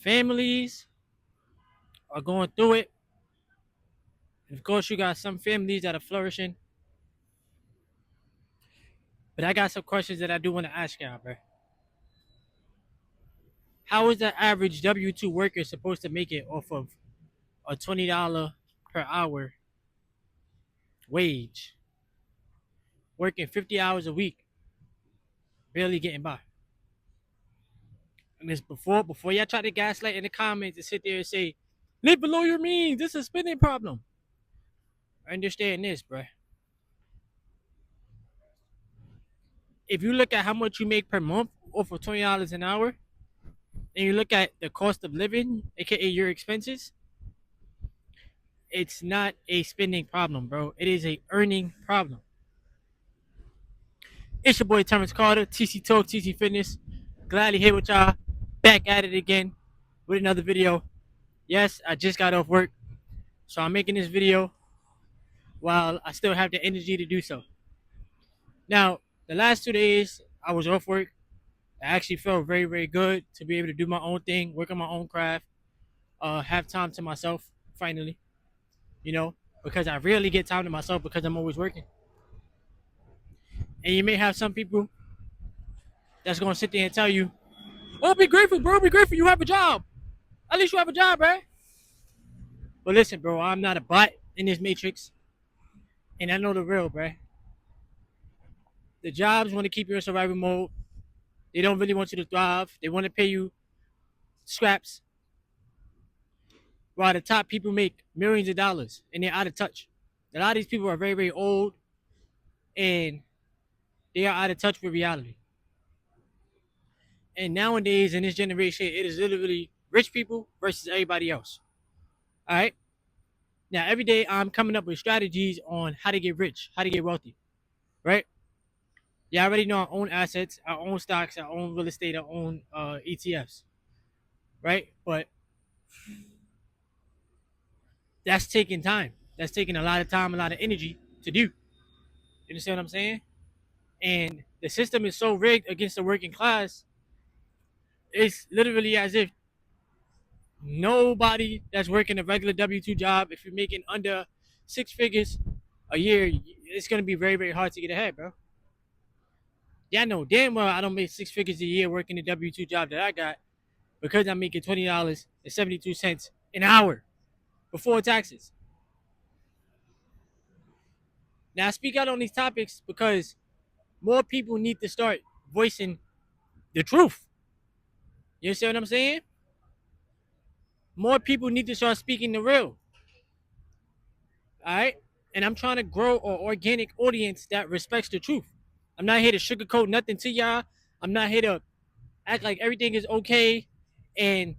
Families are going through it. And of course, you got some families that are flourishing. But I got some questions that I do want to ask y'all, bro. How is the average W-2 worker supposed to make it off of a $20 per hour wage, working 50 hours a week, barely getting by? And it's before y'all try to gaslight in the comments and sit there and say, live below your means, this is a spending problem. Understand this, bro. If you look at how much you make per month off of $20 an hour, and you look at the cost of living, aka your expenses, it's not a spending problem, bro. It is a earning problem. It's your boy Terrence Carter, TC Talk, TC Fitness. Glad to here with y'all. Back at it again with another video. Yes, I just got off work, so I'm making this video while I still have the energy to do so. Now, the last 2 days I was off work. I actually felt very, very good to be able to do my own thing, work on my own craft, have time to myself finally, you know, because I rarely get time to myself because I'm always working. And you may have some people that's gonna sit there and tell you, "Oh, be grateful, bro. Be grateful you have a job. At least you have a job, bro." But listen, bro, I'm not a bot in this matrix, and I know the real, bro. The jobs want to keep you in survival mode. They don't really want you to thrive. They want to pay you scraps, while the top people make millions of dollars and they're out of touch. A lot of these people are very, very old, and they are out of touch with reality. And nowadays, in this generation, it is literally rich people versus everybody else. All right. Now, every day I'm coming up with strategies on how to get rich, how to get wealthy. Right. Yeah, I already know I own assets, I own stocks, I own real estate, I own ETFs. Right. But that's taking time. That's taking a lot of time, a lot of energy to do. You understand what I'm saying? And the system is so rigged against the working class. It's literally as if nobody that's working a regular W-2 job, if you're making under 6 figures a year, it's gonna be very, very hard to get ahead, bro. Yeah, I know damn well I don't make 6 figures a year working the W-2 job that I got because I'm making $20.72 an hour before taxes. Now I speak out on these topics because more people need to start voicing the truth. You understand what I'm saying? More people need to start speaking the real. All right. And I'm trying to grow an organic audience that respects the truth. I'm not here to sugarcoat nothing to y'all. I'm not here to act like everything is okay and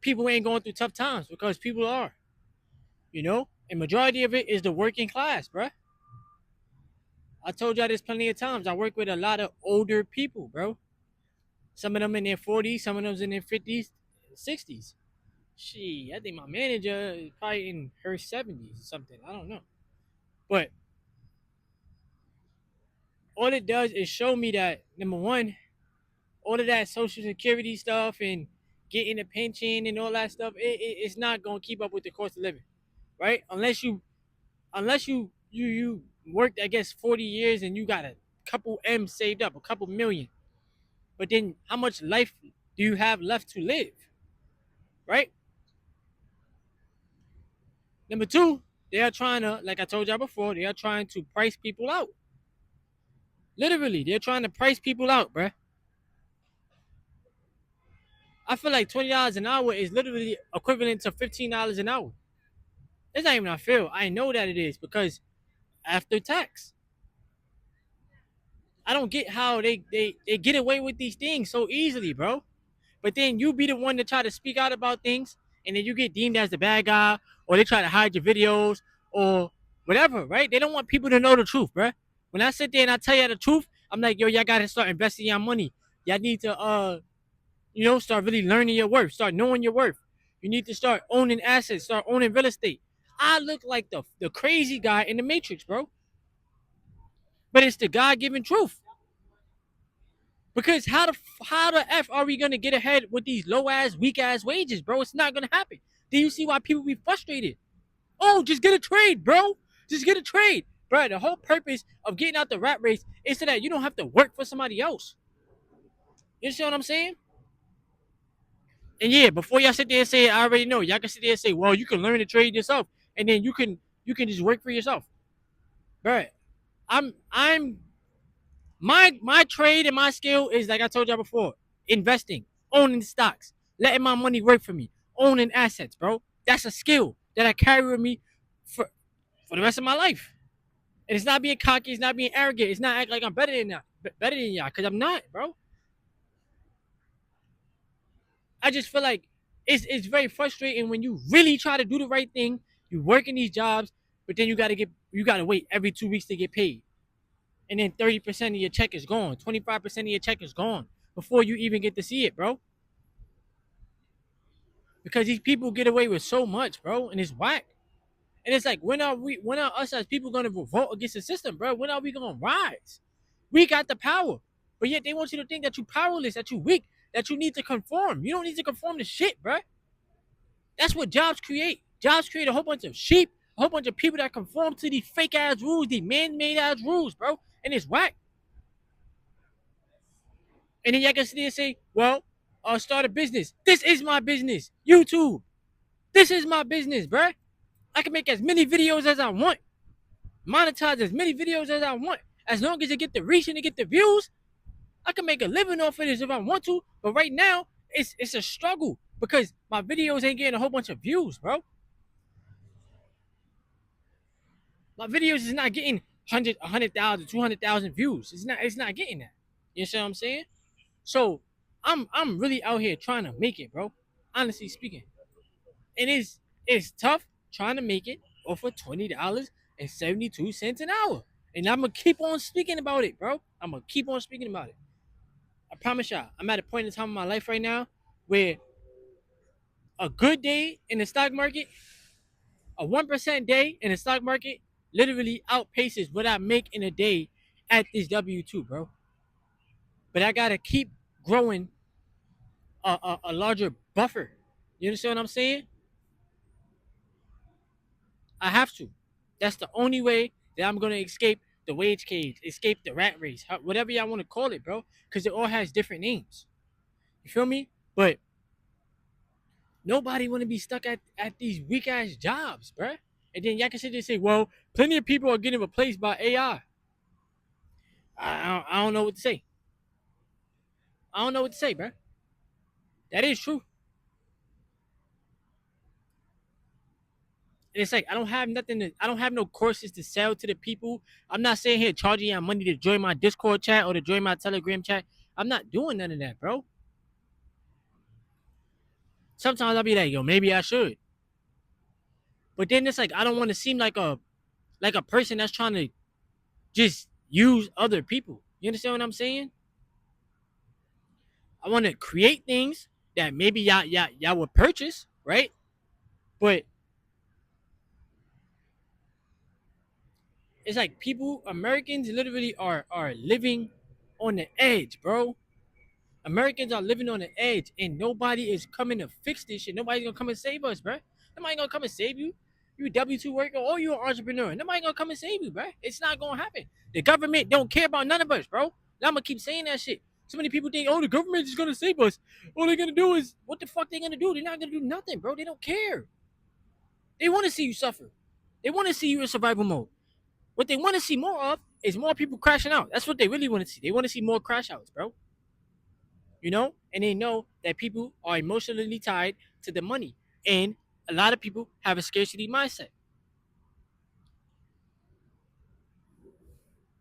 people ain't going through tough times, because people are, you know? And majority of it is the working class, bruh. I told y'all this plenty of times. I work with a lot of older people, bro. Some of them in their 40s, some of them in their 50s, 60s. I think my manager is probably in her 70s or something. I don't know. But all it does is show me that, number one, all of that social security stuff and getting a pension and all that stuff, it's not gonna keep up with the cost of living, right? Unless you worked, I guess, 40 years and you got a couple M saved up, a couple million. But then how much life do you have left to live? Right? Number two, they are trying to, like I told y'all before, they are trying to price people out. Literally, they're trying to price people out, bruh. I feel like $20 an hour is literally equivalent to $15 an hour. It's not even I feel. I know that it is, because after tax. I don't get how they get away with these things so easily, bro. But then you be the one to try to speak out about things, and then you get deemed as the bad guy, or they try to hide your videos, or whatever, right? They don't want people to know the truth, bro. When I sit there and I tell you the truth, I'm like, yo, y'all gotta start investing your money. Y'all need to start really learning your worth, start knowing your worth. You need to start owning assets, start owning real estate. I look like the crazy guy in the Matrix, bro. But it's the God given truth. Because how the f are we gonna get ahead with these low ass, weak ass wages, bro? It's not gonna happen. Do you see why people be frustrated? Oh, just get a trade, bro. Just get a trade, bro. The whole purpose of getting out the rat race is so that you don't have to work for somebody else. You see what I'm saying? And yeah, before y'all sit there and say, I already know. Y'all can sit there and say, well, you can learn to trade yourself, and then you can just work for yourself, bro. I'm my trade and my skill is like I told y'all before, investing, owning stocks, letting my money work for me, owning assets, bro. That's a skill that I carry with me for the rest of my life. And it's not being cocky, it's not being arrogant, it's not acting like I'm better than y'all, because I'm not, bro. I just feel like it's very frustrating when you really try to do the right thing. You work in these jobs, but then you gotta wait every 2 weeks to get paid, and then 30% of your check is gone, 25% of your check is gone before you even get to see it, bro. Because these people get away with so much, bro, and it's whack. And it's like, when are us as people gonna revolt against the system, bro? When are we gonna rise? We got the power, but yet they want you to think that you powerless, that you weak, that you need to conform. You don't need to conform to shit, bro. That's what jobs create. Jobs create a whole bunch of sheep, a whole bunch of people that conform to these fake ass rules, these man-made ass rules, bro. And it's whack. And then y'all can sit there and say, well, I'll start a business. This is my business. YouTube. This is my business, bro. I can make as many videos as I want, monetize as many videos as I want. As long as I get the reach and I get the views, I can make a living off of this if I want to. But right now, it's a struggle because my videos ain't getting a whole bunch of views, bro. My videos is not getting 100,000, 200,000 views. It's not getting that. You see what I'm saying? So I'm really out here trying to make it, bro. Honestly speaking. It is it's tough trying to make it off of $20.72 an hour. And I'm gonna keep on speaking about it, bro. I'm gonna keep on speaking about it. I promise y'all, I'm at a point in time in my life right now where a good day in the stock market, a 1% day in the stock market, literally outpaces what I make in a day at this W2, bro. But I gotta keep growing a larger buffer. You understand what I'm saying? I have to. That's the only way that I'm gonna escape the wage cage, escape the rat race, whatever y'all want to call it, bro. Because it all has different names. You feel me? But nobody want to be stuck at these weak ass jobs, bro. And then y'all can sit there and say, well, plenty of people are getting replaced by AI. I don't know what to say. I don't know what to say, bro. That is true. And it's like I don't have no courses to sell to the people. I'm not saying here charging y'all money to join my Discord chat or to join my Telegram chat. I'm not doing none of that, bro. Sometimes I'll be like, yo, maybe I should. But then it's like I don't want to seem like a person that's trying to just use other people. You understand what I'm saying? I want to create things that maybe y'all would purchase, right? But it's like people, Americans literally are living on the edge, bro. Americans are living on the edge, and nobody is coming to fix this shit. Nobody's gonna come and save us, bro. Nobody gonna come and save you. You a W2 worker or you an entrepreneur. Nobody gonna come and save you, bro. It's not gonna happen. The government don't care about none of us, bro. And I'm gonna keep saying that shit. So many people think, oh, the government is gonna save us. All they're gonna do is what the fuck they gonna do? They're not gonna do nothing, bro. They don't care. They want to see you suffer. They want to see you in survival mode. What they want to see more of is more people crashing out. That's what they really want to see. They want to see more crash outs, bro. And they know that people are emotionally tied to the money, and a lot of people have a scarcity mindset.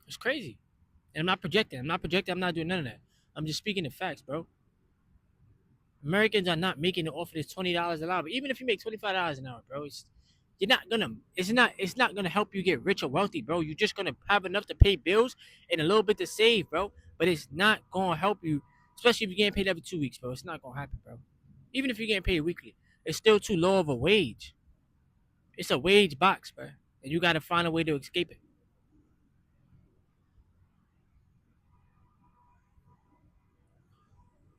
It's crazy. And I'm not doing none of that. I'm just speaking the facts, bro. Americans are not making it off of this $20 an hour. But even if you make $25 an hour, bro, you're not gonna it's not gonna help you get rich or wealthy, bro. You're just gonna have enough to pay bills and a little bit to save, bro. But it's not gonna help you, especially if you're getting paid every 2 weeks, bro. It's not gonna happen, bro. Even if you're getting paid weekly, it's still too low of a wage. It's a wage box, bro. And you gotta find a way to escape it.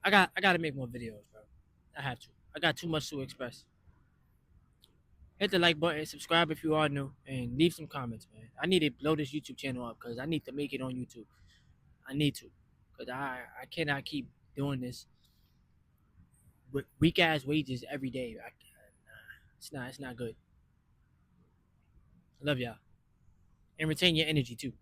I gotta make more videos, bro. I have to. I got too much to express. Hit the like button, subscribe if you are new, and leave some comments, man. I need to blow this YouTube channel up because I need to make it on YouTube. I need to, because I cannot keep doing this with weak ass wages every day. It's not good. I love y'all and retain your energy too.